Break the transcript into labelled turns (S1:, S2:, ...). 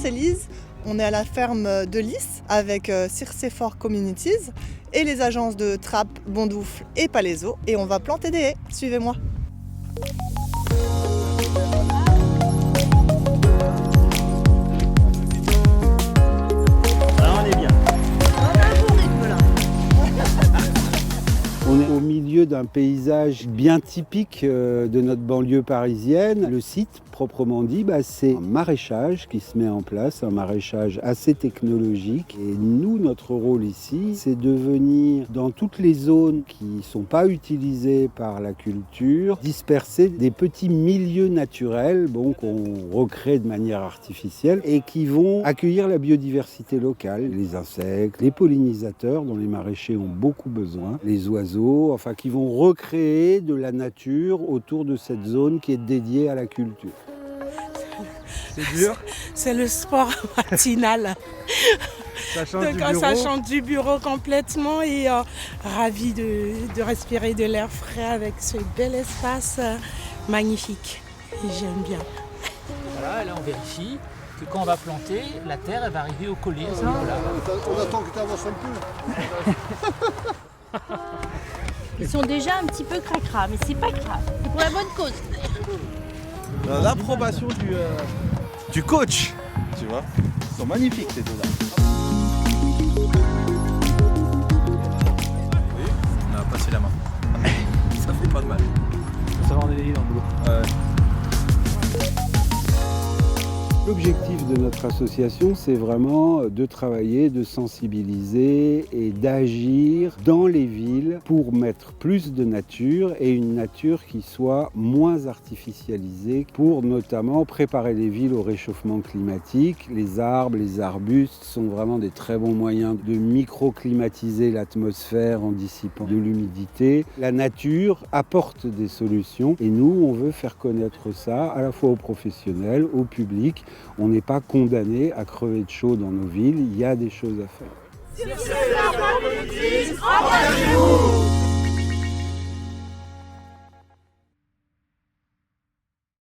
S1: c'est Lise. On est à la ferme de Lys avec Circéphore Communities et les agences de Trappes, Bondoufle et Palaiso. Et on va planter des haies. Suivez-moi.
S2: On est au milieu d'un paysage bien typique de notre banlieue parisienne. Le site, proprement dit, c'est un maraîchage qui se met en place, un maraîchage assez technologique. Et nous, notre rôle ici, c'est de venir dans toutes les zones qui ne sont pas utilisées par la culture, disperser des petits milieux naturels qu'on recrée de manière artificielle et qui vont accueillir la biodiversité locale, les insectes, les pollinisateurs dont les maraîchers ont beaucoup besoin, les oiseaux, qui vont recréer de la nature autour de cette zone qui est dédiée à la culture.
S3: C'est dur.
S4: C'est le sport matinal.
S3: Ça change
S4: Donc,
S3: du bureau.
S4: ça change du bureau complètement et ravi de respirer de l'air frais avec ce bel espace magnifique. Et j'aime bien.
S5: Voilà, là on vérifie que quand on va planter, la terre elle va arriver au collier à ce niveau-là.
S3: On attend que tu avances un peu.
S6: Ils sont déjà un petit peu cracra, mais c'est pas grave. C'est pour la bonne cause.
S3: L'approbation du coach, tu vois. Ils sont magnifiques ces deux-là. Oui, on a passé la main. Ça fait pas de mal. Ça va en éveiller dans le boulot.
S2: L'objectif de notre association, c'est vraiment de travailler, de sensibiliser et d'agir dans les villes pour mettre plus de nature et une nature qui soit moins artificialisée pour notamment préparer les villes au réchauffement climatique. Les arbres, les arbustes sont vraiment des très bons moyens de microclimatiser l'atmosphère en dissipant de l'humidité. La nature apporte des solutions et nous, on veut faire connaître ça à la fois aux professionnels, au public. On n'est pas condamné à crever de chaud dans nos villes, il y a des choses à faire.
S7: Circéphore Communities, engagez-vous!